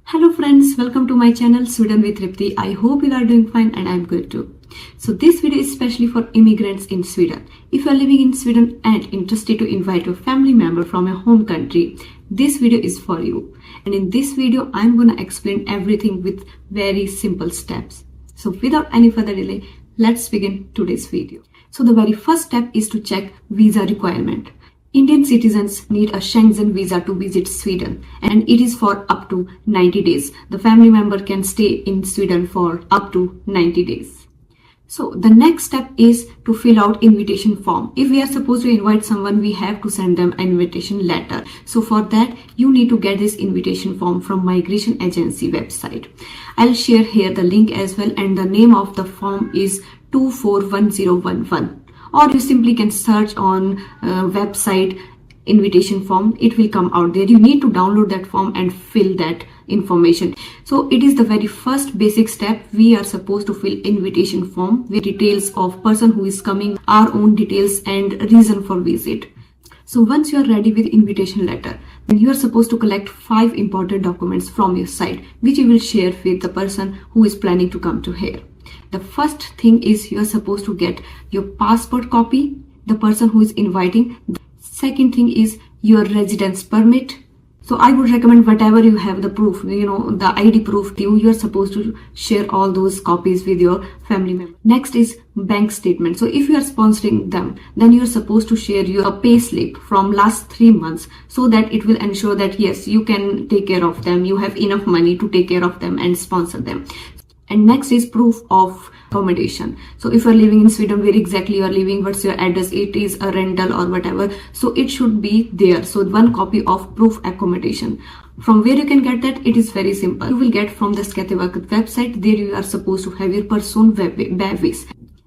Hello friends, welcome to my channel Sweden with Tripti. I hope you are doing fine and I'm good too. So this video is especially for immigrants in Sweden. If you are living in Sweden and interested to invite your family member from your home country, this video is for you. And in this video, I'm gonna explain everything with very simple steps. So without any further delay, let's begin today's video. So the very first step is to check visa requirement. Indian citizens need a Schengen visa to visit Sweden, and it is for up to 90 days. The family member can stay in Sweden for up to 90 days. So the next step is to fill out invitation form. If we are supposed to invite someone, we have to send them an invitation letter. So for that, you need to get this invitation form from migration agency website. I'll share here the link as well, and the name of the form is 241011. Or you simply can search on website invitation form. It will come out there. You need to download that form and fill that information. So it is the very first basic step. We are supposed to fill invitation form with details of person who is coming, our own details and reason for visit. So once you are ready with invitation letter, then you are supposed to collect 5 important documents from your side, which you will share with the person who is planning to come to here. The first thing is you are supposed to get your passport copy, the person who is inviting. The second thing is your residence permit. So I would recommend whatever you have the proof, the ID proof, you are supposed to share all those copies with your family member. Next is bank statement. So if you are sponsoring them, then you are supposed to share your pay slip from last 3 months, so that it will ensure that yes, you can take care of them. You have enough money to take care of them and sponsor them. And next is proof of accommodation. So if you are living in Sweden, where exactly you are living, what's your address, it is a rental or whatever, so it should be there. So one copy of proof accommodation. From where you can get that, it is very simple. You will get from the Skatteverket website. There you are supposed to have your person bevis.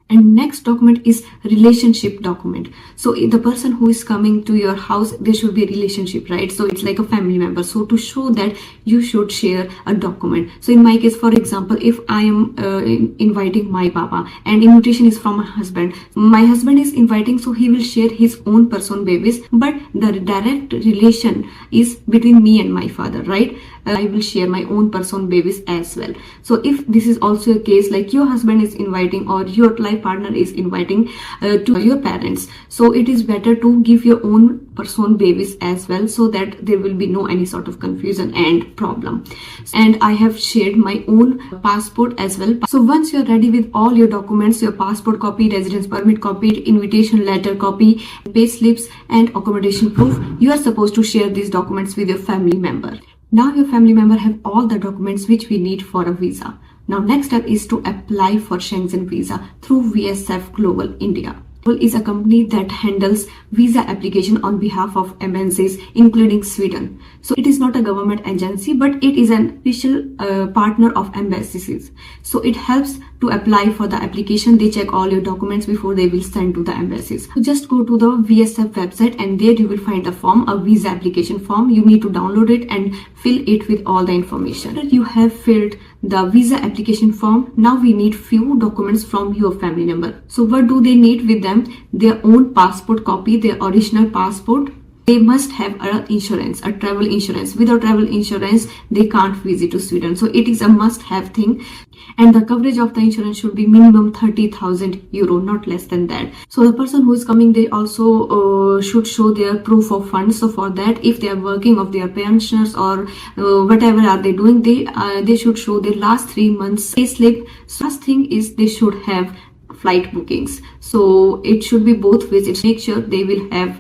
And next document is relationship document. So the person who is coming to your house, there should be a relationship, right? So it's like a family member. So to show that, you should share a document. So in my case, for example, if I am inviting my papa and invitation is from my husband is inviting, so he will share his own person babies, but the direct relation is between me and my father, right? I will share my own person babies as well. So if this is also a case, like your husband is inviting or your life partner is inviting to your parents, so it is better to give your own person babies as well, so that there will be no any sort of confusion and problem. And I have shared my own passport as well. So once you're ready with all your documents, your passport copy, residence permit copy, invitation letter copy, pay slips and accommodation proof, you are supposed to share these documents with your family member. Now your family member have all the documents which we need for a visa. Now next step is to apply for Schengen visa through VSF Global India. Is a company that handles visa application on behalf of MNCs, including Sweden. So it is not a government agency, but it is an official partner of embassies. So it helps to apply for the application. They check all your documents before they will send to the embassies. So just go to the VSF website, and there you will find a form, a visa application form. You need to download it and fill it with all the information. You have filled the visa application form. Now we need few documents from your family member. So what do they need with them? Their own passport copy, their original passport. They must have a insurance, a travel insurance. Without travel insurance, they can't visit to Sweden. So it is a must-have thing. And the coverage of the insurance should be minimum 30,000 euro, not less than that. So the person who is coming, they also should show their proof of funds. So for that, if they are working of their pensioners or whatever are they doing, they should show their last 3 months pay slip. So last thing is they should have flight bookings. So it should be both ways. Make sure they will have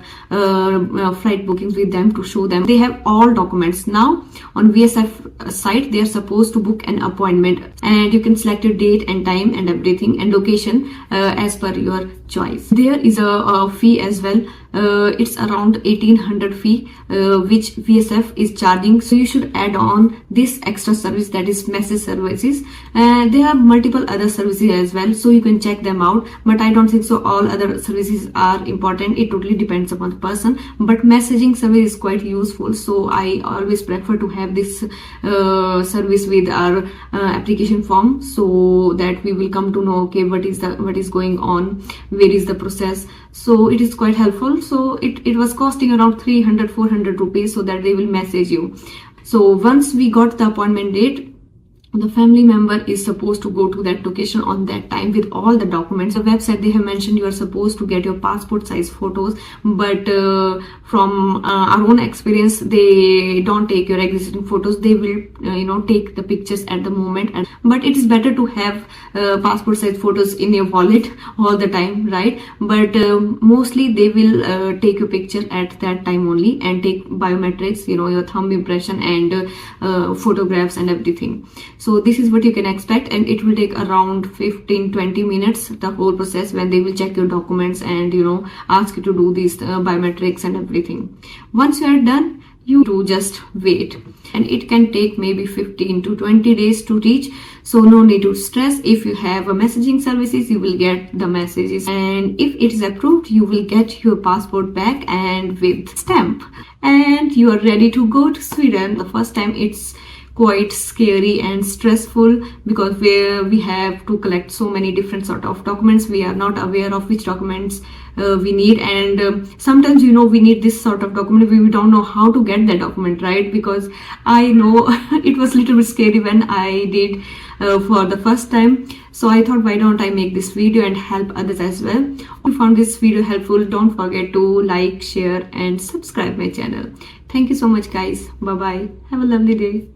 flight bookings with them to show them they have all documents. Now on VSF site, they are supposed to book an appointment, and you can select your date and time and everything and location as per your choice. There is a fee as well. It's around 1800 fee which VSF is charging. So you should add on this extra service, that is message services. There are multiple other services as well, so you can check them out, but I don't think so all other services are important. It totally depends upon the person, but messaging service is quite useful, so I always prefer to have this service with our application form, so that we will come to know, okay, what is going on, where is the process. So it is quite helpful. So it was costing around 300-400 rupees, so that they will message you. So once we got the appointment date, the family member is supposed to go to that location on that time with all the documents. The website, they have mentioned you are supposed to get your passport size photos, but from our own experience, they don't take your existing photos. They will take the pictures at the moment, but it is better to have passport size photos in your wallet all the time, right? But mostly they will take your picture at that time only and take biometrics, your thumb impression and photographs and everything. So this is what you can expect, and it will take around 15-20 minutes, the whole process, when they will check your documents and ask you to do these biometrics and everything. Once you are done, you do just wait, and it can take maybe 15 to 20 days to reach. So no need to stress. If you have a messaging services, you will get the messages, and if it is approved, you will get your passport back and with stamp, and you are ready to go to Sweden. The first time it's quite scary and stressful because we have to collect so many different sort of documents. We are not aware of which documents we need, and sometimes we need this sort of document, we don't know how to get that document, right? Because I know it was a little bit scary when I did for the first time. So I thought, why don't I make this video and help others as well. If you found this video helpful, don't forget to like, share and subscribe my channel. Thank you so much guys. Bye bye. Have a lovely day.